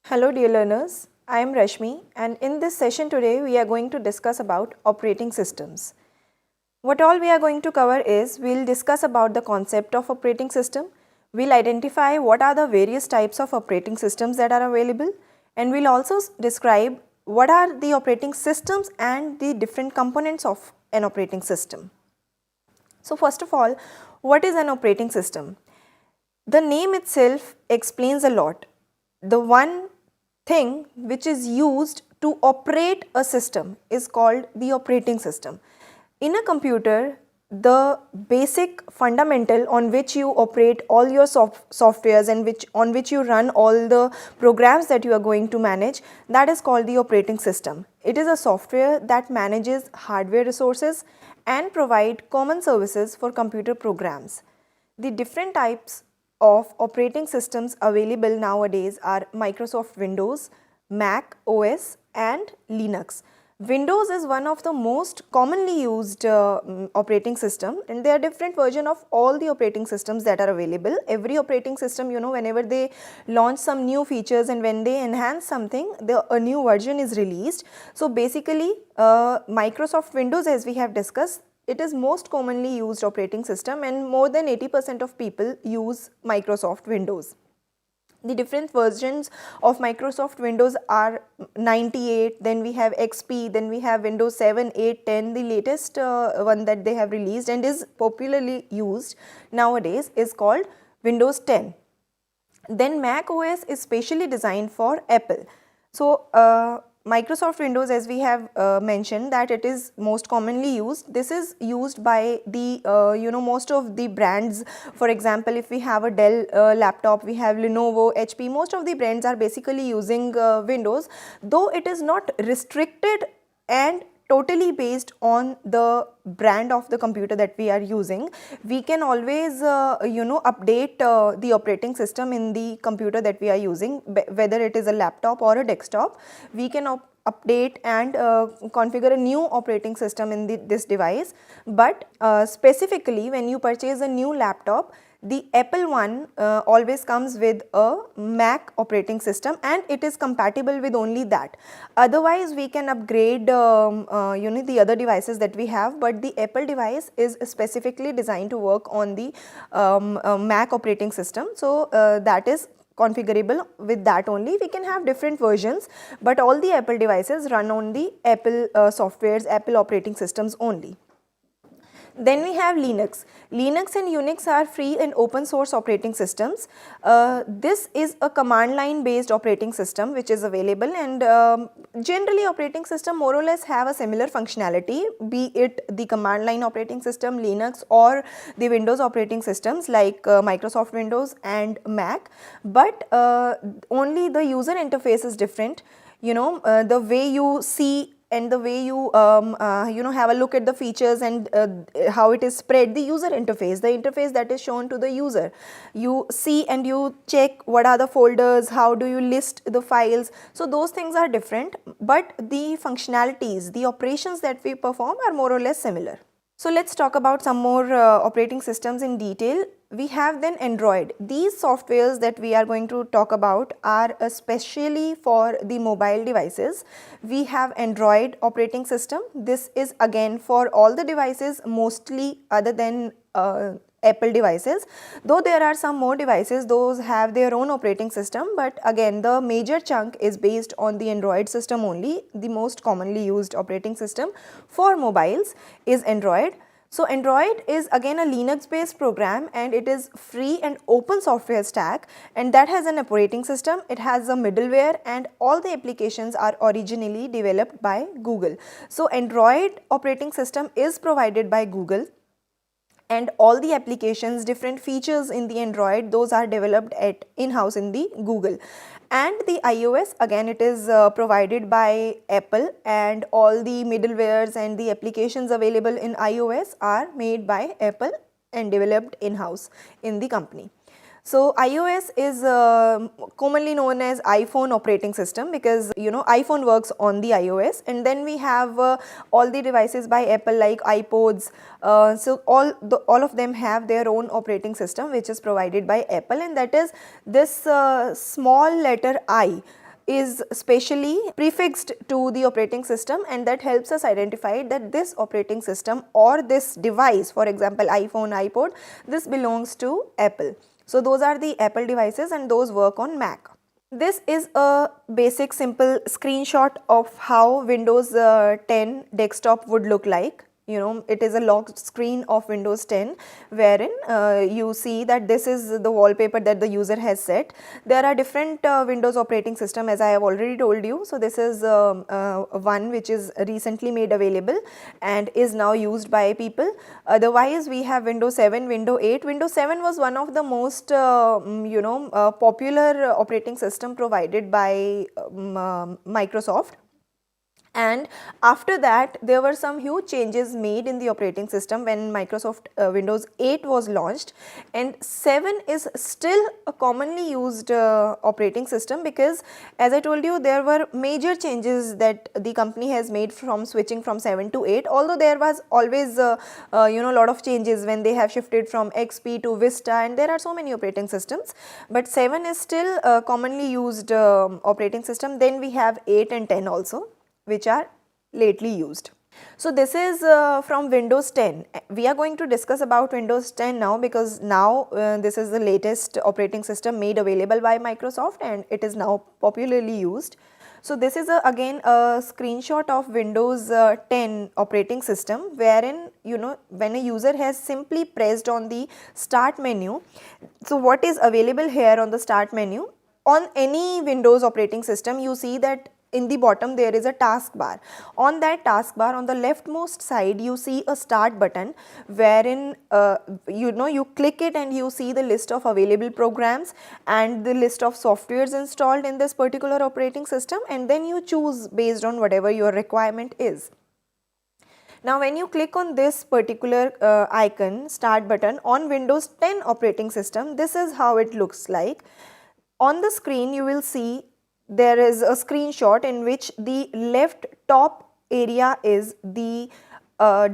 Hello dear learners, I am Rashmi and in this session today we are going to discuss about operating systems. What all we are going to cover is we will discuss about the concept of operating system, we will identify what are the various types of operating systems that are available, and we will also describe what are the operating systems and the different components of an operating system. So first of all, what is an operating system? The name itself explains a lot. The one thing which is used to operate a system is called the operating system. In a computer, the basic fundamental on which you operate all your softwares and on which you run all the programs that you are going to manage, that is called the operating system. It is a software that manages hardware resources and provide common services for computer programs. The different types of operating systems available nowadays are Microsoft Windows, Mac OS and Linux. Windows is one of the most commonly used operating system, and there are different versions of all the operating systems that are available. Every operating system, whenever they launch some new features and when they enhance something, a new version is released. So basically Microsoft Windows, as we have discussed, it is most commonly used operating system and more than 80% of people use Microsoft Windows. The different versions of Microsoft Windows are 98, then we have XP, then we have Windows 7, 8, 10. The latest one that they have released and is popularly used nowadays is called Windows 10. Then Mac OS is specially designed for Apple. So Microsoft Windows, as we have mentioned, that it is most commonly used. This is used by the most of the brands. For example, if we have a Dell laptop, we have Lenovo, HP, most of the brands are basically using Windows, though it is not restricted and totally based on the brand of the computer that we are using. We can always update the operating system in the computer that we are using, whether it is a laptop or a desktop. We can update and configure a new operating system in this device, but specifically when you purchase a new laptop, the Apple one always comes with a Mac operating system and it is compatible with only that. Otherwise we can upgrade the other devices that we have, but the Apple device is specifically designed to work on the Mac operating system. So that is configurable with that only. We can have different versions, but all the Apple devices run on the Apple softwares, Apple operating systems only. Then we have Linux. Linux and Unix are free and open source operating systems. This is a command line based operating system which is available, and generally operating system more or less have a similar functionality, be it the command line operating system, Linux, or the Windows operating systems like Microsoft Windows and Mac, but only the user interface is different. The way you see and the way you have a look at the features and how it is spread, the user interface, the interface that is shown to the user, you see and you check what are the folders, how do you list the files. So those things are different, but the functionalities, the operations that we perform are more or less similar. So let's talk about some more operating systems in detail. We have then Android. These softwares that we are going to talk about are especially for the mobile devices. We have Android operating system. This is again for all the devices, mostly other than Apple devices, though there are some more devices, those have their own operating system, but again the major chunk is based on the Android system only. The most commonly used operating system for mobiles is Android. So Android is again a Linux based program and it is free and open software stack, and that has an operating system, it has a middleware, and all the applications are originally developed by Google. So Android operating system is provided by Google, and all the applications, different features in the Android, those are developed at in-house in the Google. And the iOS, again it is provided by Apple, and all the middlewares and the applications available in iOS are made by Apple and developed in-house in the company. So iOS is commonly known as iPhone operating system because iPhone works on the iOS, and then we have all the devices by Apple like iPods. So all of them have their own operating system which is provided by Apple, and that is this small letter I. is specially prefixed to the operating system, and that helps us identify that this operating system or this device, for example iPhone, iPod, this belongs to Apple. So those are the Apple devices and those work on Mac. This is a basic simple screenshot of how Windows 10 desktop would look like. You know, it is a locked screen of Windows 10 wherein you see that this is the wallpaper that the user has set. There are different Windows operating system, as I have already told you. So this is one which is recently made available and is now used by people. Otherwise we have Windows 7, Windows 8. Windows 7 was one of the most popular operating system provided by Microsoft. And after that there were some huge changes made in the operating system when Microsoft Windows 8 was launched, and 7 is still a commonly used operating system, because as I told you, there were major changes that the company has made from switching from 7 to 8, although there was always a lot of changes when they have shifted from XP to Vista, and there are so many operating systems, but 7 is still a commonly used operating system. Then we have 8 and 10 also, which are lately used. So this is from Windows 10. We are going to discuss about Windows 10 now, because now this is the latest operating system made available by Microsoft and it is now popularly used. So this is again a screenshot of Windows 10 operating system, wherein when a user has simply pressed on the start menu. So what is available here on the start menu? On any Windows operating system, you see that in the bottom there is a taskbar. On that taskbar, on the leftmost side, you see a start button, wherein you click it and you see the list of available programs and the list of softwares installed in this particular operating system, and then you choose based on whatever your requirement is. Now when you click on this particular icon, start button, on Windows 10 operating system, this is how it looks like. On the screen you will see there is a screenshot in which the left top area is the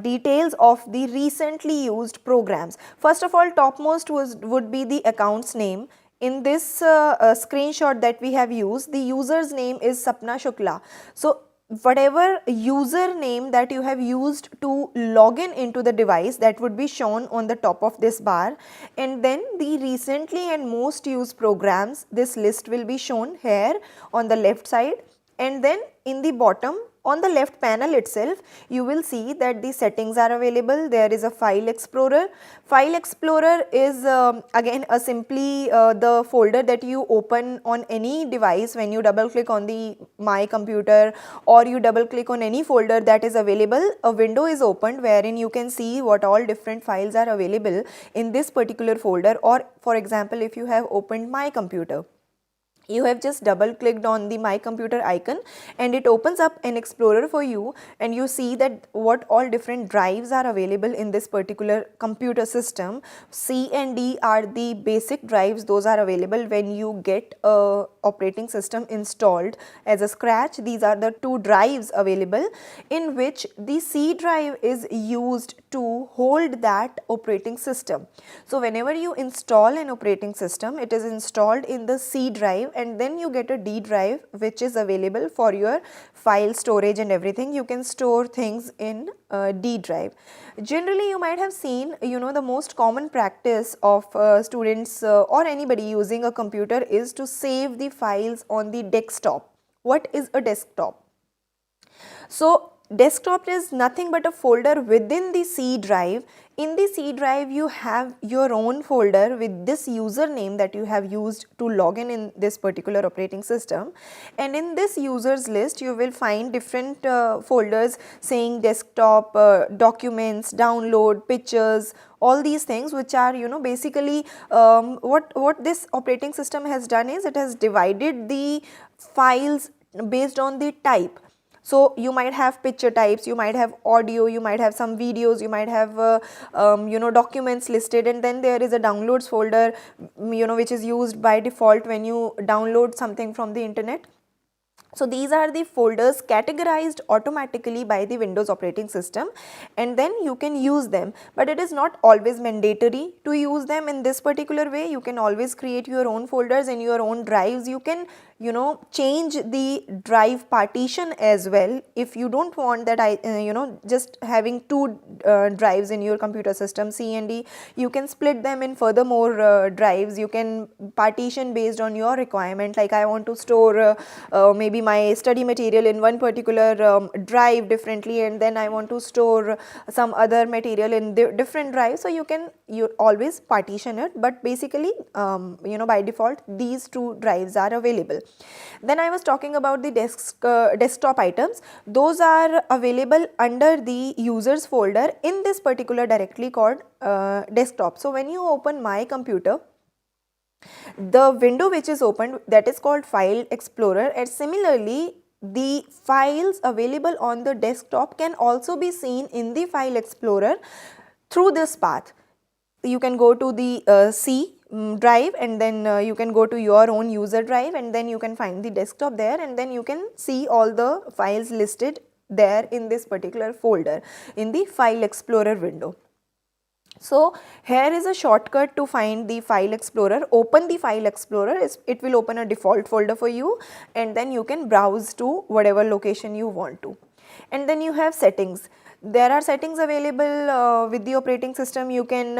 details of the recently used programs. First of all, topmost would be the account's name. In this screenshot that we have used, the user's name is Sapna Shukla. So whatever username that you have used to log into the device, that would be shown on the top of this bar, and then the recently and most used programs, this list will be shown here on the left side, and then in the bottom on the left panel itself you will see that the settings are available. There is a file explorer. File explorer is again a simply the folder that you open on any device when you double click on the My Computer, or you double click on any folder that is available. A window is opened wherein you can see what all different files are available in this particular folder. Or for example, if you have opened My Computer, you have just double clicked on the My Computer icon and it opens up an explorer for you, and you see that what all different drives are available in this particular computer system. C and D are the basic drives, those are available when you get a operating system installed as a scratch. These are the two drives available, in which the C drive is used to hold that operating system. So whenever you install an operating system, it is installed in the C drive, and then you get a D drive which is available for your file storage and everything. You can store things in D drive. Generally you might have seen, the most common practice of students or anybody using a computer is to save the files on the desktop. What is a desktop? So desktop is nothing but a folder within the C drive. In the C drive you have your own folder with this username that you have used to log in this particular operating system, and in this users list you will find different folders saying desktop, documents, download, pictures, all these things, which are basically what this operating system has done is it has divided the files based on the type. So you might have picture types, you might have audio, you might have some videos, you might have documents listed, and then there is a downloads folder which is used by default when you download something from the internet. So these are the folders categorized automatically by the Windows operating system, and then you can use them, but it is not always mandatory to use them in this particular way. You can always create your own folders in your own drives. You can change the drive partition as well. If you don't want that just having two drives in your computer system, C and D, you can split them in furthermore drives. You can partition based on your requirement, like I want to store maybe my study material in one particular drive differently, and then I want to store some other material in different drives. So you always partition it, but basically by default these two drives are available. Then I was talking about the desktop items. Those are available under the users folder in this particular directory called desktop. So when you open my computer, the window which is opened, that is called File Explorer, and similarly the files available on the desktop can also be seen in the File Explorer through this path. You can go to the C drive, and then you can go to your own user drive, and then you can find the desktop there, and then you can see all the files listed there in this particular folder in the File Explorer window. So here is a shortcut to find the File Explorer. Open the File Explorer, it will open a default folder for you, and then you can browse to whatever location you want to. And then you have settings. There are settings available with the operating system. You can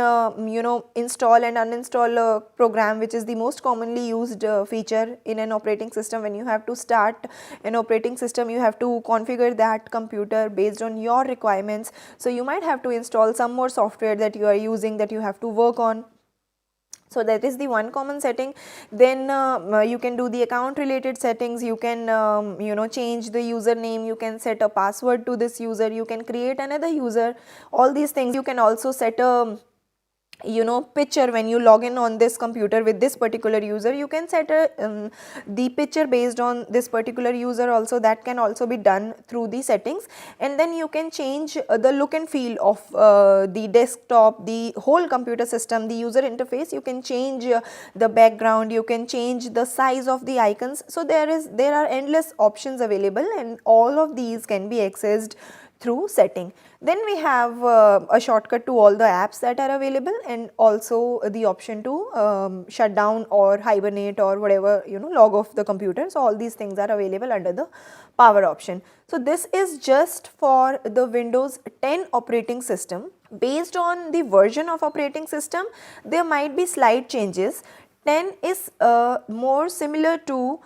install and uninstall a program, which is the most commonly used feature in an operating system. When you have to start an operating system, you have to configure that computer based on your requirements. So you might have to install some more software that you are using, that you have to work on. So that is the one common setting. Then you can do the account related settings. You can change the username, you can set a password to this user, you can create another user, all these things. You can also set a picture when you log in on this computer with this particular user. You can set the picture based on this particular user also. That can also be done through the settings. And then you can change the look and feel of the desktop, the whole computer system, the user interface. You can change the background, you can change the size of the icons. So there are endless options available, and all of these can be accessed through setting. Then we have a shortcut to all the apps that are available, and also the option to shut down or hibernate or whatever, log off the computer. So all these things are available under the power option. So this is just for the Windows 10 operating system. Based on the version of operating system, there might be slight changes. 10 is more similar to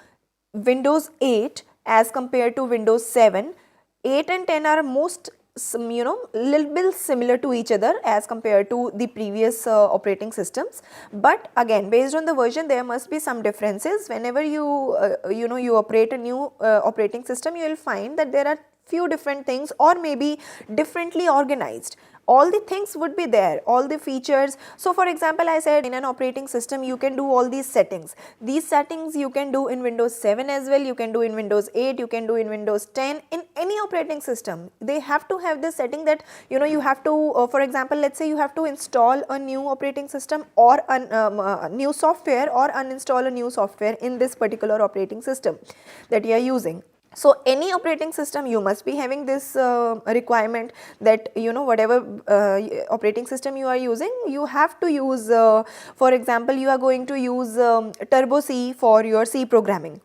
Windows 8 as compared to Windows 7. 8 and 10 are most little bit similar to each other as compared to the previous operating systems, but again based on the version there must be some differences. Whenever you you operate a new operating system, you will find that there are few different things, or maybe differently organized. All the things would be there, all the features. So for example, I said in an operating system you can do all these settings. These settings you can do in Windows 7 as well, you can do in Windows 8, you can do in Windows 10. In any operating system, they have to have this setting that you have to, for example, let's say you have to install a new operating system or a new software, or uninstall a new software in this particular operating system that you are using. So any operating system, you must be having this requirement that whatever operating system you are using, you have to use, for example, you are going to use Turbo C for your C programming.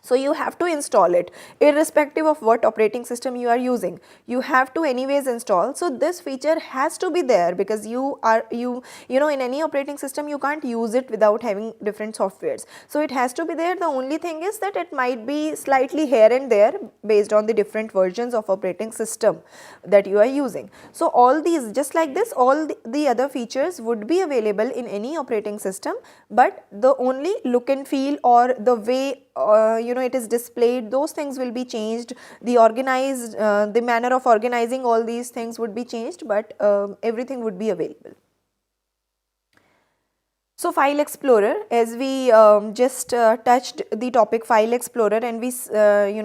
So you have to install it irrespective of what operating system you are using. You have to anyways install. So this feature has to be there, because you in any operating system you can't use it without having different softwares. So it has to be there. The only thing is that it might be slightly here and there based on the different versions of operating system that you are using. So all these, just like this, all the other features would be available in any operating system, but the only look and feel or the way it is displayed, those things will be changed. The the manner of organizing all these things would be changed, but everything would be available. So File Explorer, as we just touched the topic File Explorer, and we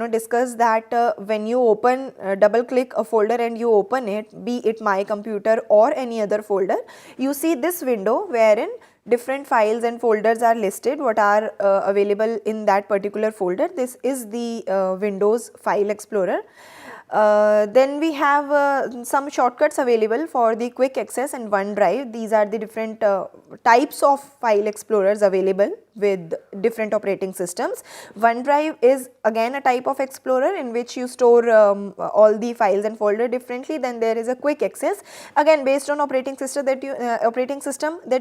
discussed that when you open, double click a folder and you open it, be it My Computer or any other folder, you see this window wherein different files and folders are listed, what are available in that particular folder. This is the Windows File Explorer. Then we have some shortcuts available for the quick access and OneDrive. These are the different types of file explorers available with different operating systems. OneDrive is again a type of explorer in which you store all the files and folder differently. Then there is a quick access, again based on operating system that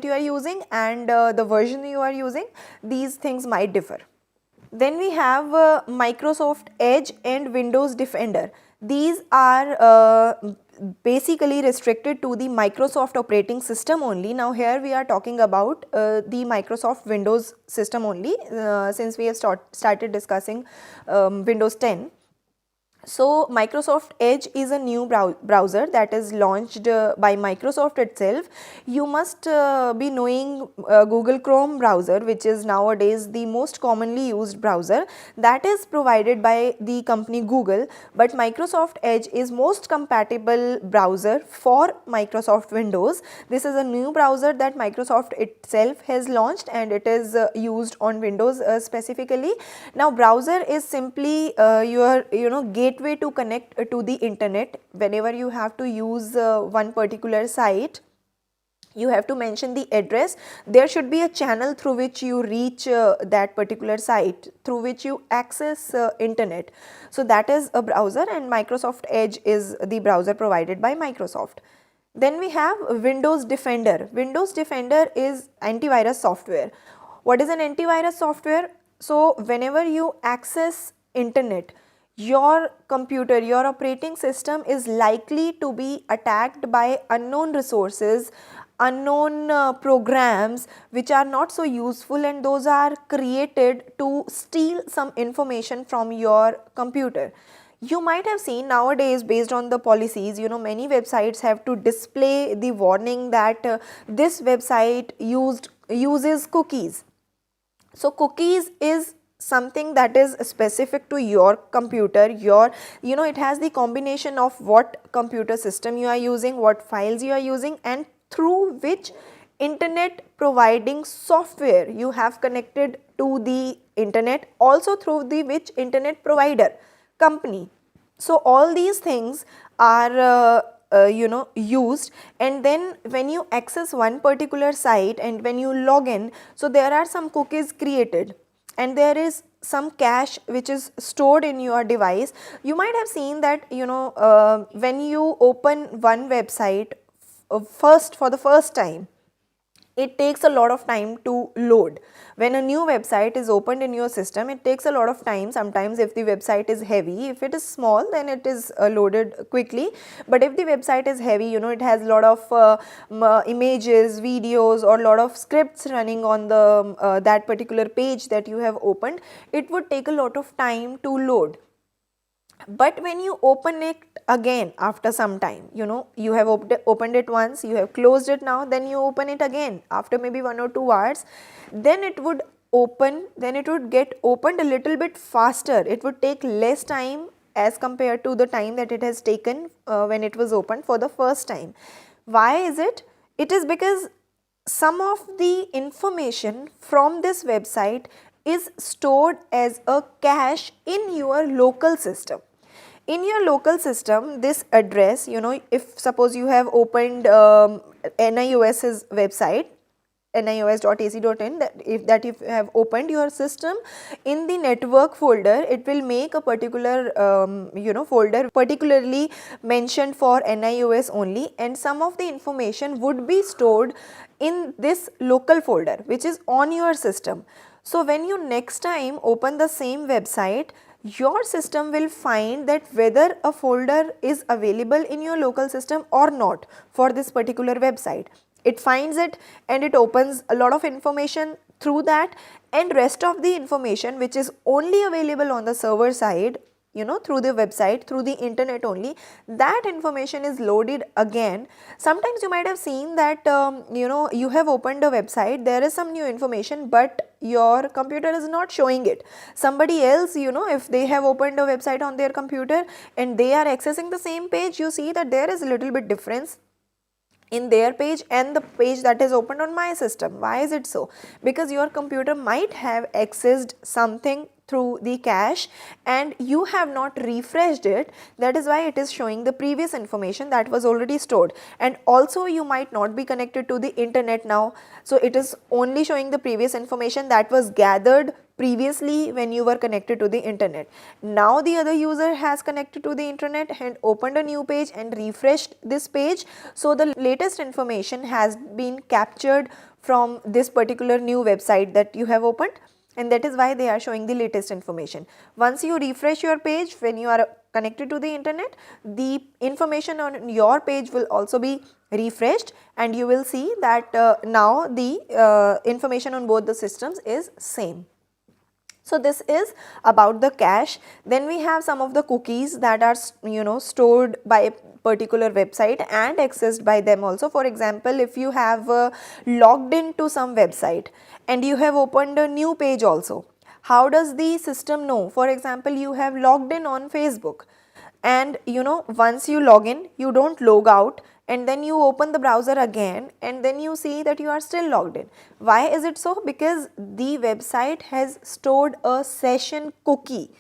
you are using and the version you are using. These things might differ. Then we have Microsoft Edge and Windows Defender. These are basically restricted to the Microsoft operating system only. Now here we are talking about the Microsoft Windows system only, since we have started discussing Windows 10. So Microsoft Edge is a new browser that is launched by Microsoft itself. You must be knowing Google Chrome browser, which is nowadays the most commonly used browser that is provided by the company Google, but Microsoft Edge is most compatible browser for Microsoft Windows. This is a new browser that Microsoft itself has launched and it is used on Windows specifically. Now browser is simply your gateway to connect to the internet. Whenever you have to use one particular site, you have to mention the address. There should be a channel through which you reach that particular site, through which you access internet. So that is a browser, and Microsoft Edge is the browser provided by Microsoft. Then we have Windows Defender. Windows Defender is antivirus software. What is an antivirus software? So whenever you access internet, your computer, your operating system is likely to be attacked by unknown resources, unknown programs which are not so useful, and those are created to steal some information from your computer. You might have seen nowadays, based on the policies, many websites have to display the warning that this website uses cookies. So cookies is something that is specific to your computer. It has the combination of what computer system you are using, what files you are using, and through which internet providing software you have connected to the internet, also through the which internet provider company. So all these things are used, and then when you access one particular site and when you log in, so there are some cookies created and there is some cache which is stored in your device. You might have seen that when you open one website for the first time, it takes a lot of time to load. When a new website is opened in your system, it takes a lot of time. Sometimes if the website is heavy, if it is small, then it is loaded quickly. But if the website is heavy, it has a lot of images, videos, or lot of scripts running on the that particular page that you have opened, it would take a lot of time to load. But when you open it again after some time, you have opened it once, you have closed it now, then you open it again after maybe 1 or 2 hours, then it would get opened a little bit faster. It would take less time as compared to the time that it has taken when it was opened for the first time. Why is it? It is because some of the information from this website is stored as a cache in your local system. In your local system, this address, if suppose you have opened NIOS's website, nios.ac.in, that if you have opened your system in the network folder, it will make a particular folder particularly mentioned for NIOS only, and some of the information would be stored in this local folder which is on your system. So when you next time open the same website, your system will find that whether a folder is available in your local system or not for this particular website. It finds it and it opens a lot of information through that, and rest of the information which is only available on the server side, through the website, through the internet only, that information is loaded again. Sometimes you might have seen that you have opened a website, there is some new information, but your computer is not showing it. Somebody else, if they have opened a website on their computer and they are accessing the same page, you see that there is a little bit difference in their page and the page that is opened on my system. Why is it so? Because your computer might have accessed something through the cache and you have not refreshed it, that is why it is showing the previous information that was already stored. And also you might not be connected to the internet now, so it is only showing the previous information that was gathered previously when you were connected to the internet. Now the other user has connected to the internet and opened a new page and refreshed this page, so the latest information has been captured from this particular new website that you have opened, and that is why they are showing the latest information. Once you refresh your page when you are connected to the internet, the information on your page will also be refreshed and you will see that now the information on both the systems is same. So this is about the cache. Then we have some of the cookies that are stored by a particular website and accessed by them also. For example, if you have logged into some website and you have opened a new page also, how does the system know? For example, you have logged in on Facebook and once you log in, you don't log out, and then you open the browser again and then you see that you are still logged in. Why is it so? Because the website has stored a session cookie.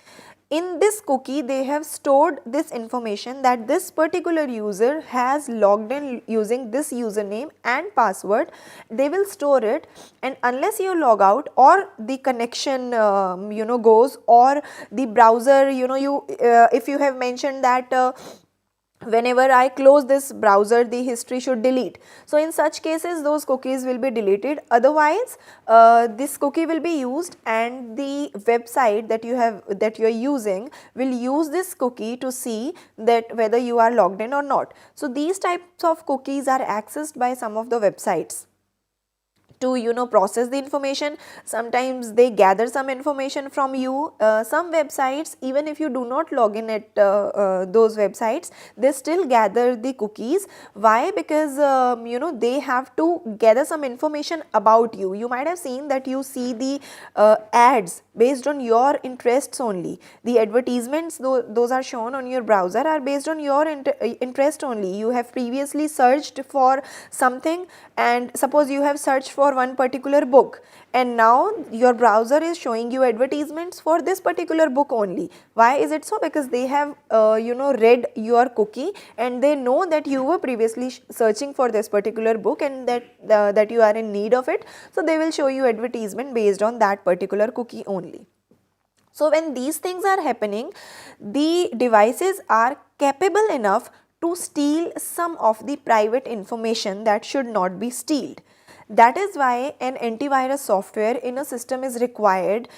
In this cookie, they have stored this information that this particular user has logged in using this username and password. They will store it, and unless you log out or the connection goes, or the browser if you have mentioned that whenever I close this browser, the history should delete. So in such cases, those cookies will be deleted. Otherwise, this cookie will be used, and the website that you are using will use this cookie to see that whether you are logged in or not. So these types of cookies are accessed by some of the websites to process the information. Sometimes they gather some information from you. Some websites, even if you do not log in at those websites, they still gather the cookies. Why? Because they have to gather some information about you. You might have seen that you see the ads based on your interests only. The advertisements, those are shown on your browser, are based on your interest only. You have previously searched for something, and suppose you have searched for one particular book, and now your browser is showing you advertisements for this particular book only. Why is it so? Because they have read your cookie, and they know that you were previously searching for this particular book, and that you are in need of it. So they will show you advertisement based on that particular cookie only. So when these things are happening, the devices are capable enough to steal some of the private information that should not be stealed. That is why an antivirus software in a system is required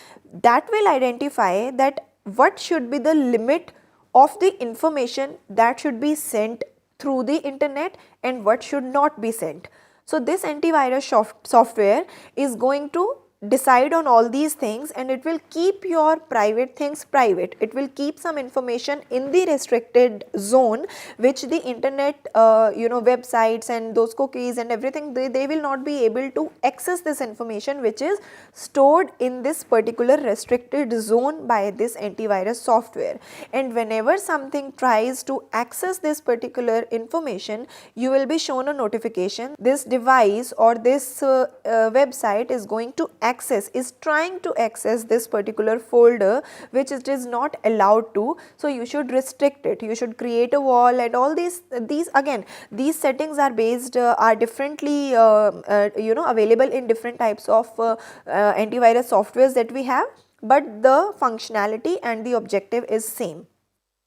that will identify that what should be the limit of the information that should be sent through the internet and what should not be sent. So this antivirus software is going to decide on all these things, and it will keep your private things private. It will keep some information in the restricted zone, which the internet websites and those cookies and everything, they will not be able to access this information which is stored in this particular restricted zone by this antivirus software. And whenever something tries to access this particular information, you will be shown a notification. This device or this website is going to trying to access this particular folder which it is not allowed to. So you should restrict it. You should create a wall, and all these again, these settings are based are differently available in different types of antivirus softwares that we have, but the functionality and the objective is same.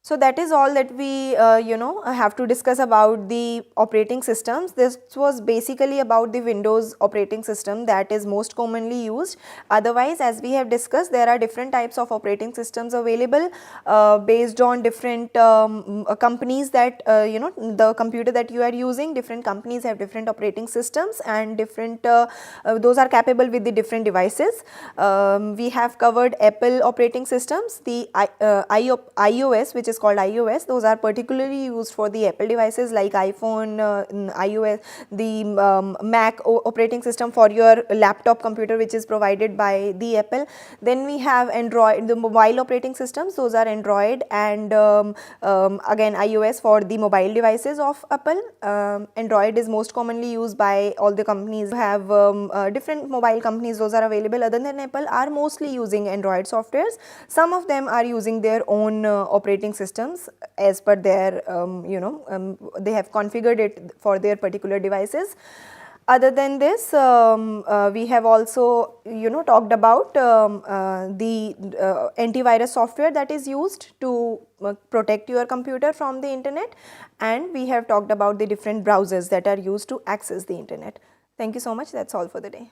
So that is all that we have to discuss about the operating systems. This was basically about the Windows operating system that is most commonly used. Otherwise, as we have discussed, there are different types of operating systems available based on different companies that the computer that you are using. Different companies have different operating systems, and different those are capable with the different devices. We have covered Apple operating systems, the iOS, which is is called iOS. Those are particularly used for the Apple devices like iPhone, iOS, the Mac operating system for your laptop computer, which is provided by the Apple. Then we have Android, the mobile operating systems. Those are Android and again iOS for the mobile devices of Apple. Android is most commonly used by all the companies who have different mobile companies. Those are available other than Apple are mostly using Android softwares. Some of them are using their own operating systems as per their they have configured it for their particular devices. Other than this, we have also talked about the antivirus software that is used to protect your computer from the internet, and we have talked about the different browsers that are used to access the internet. Thank you so much. That's all for the day.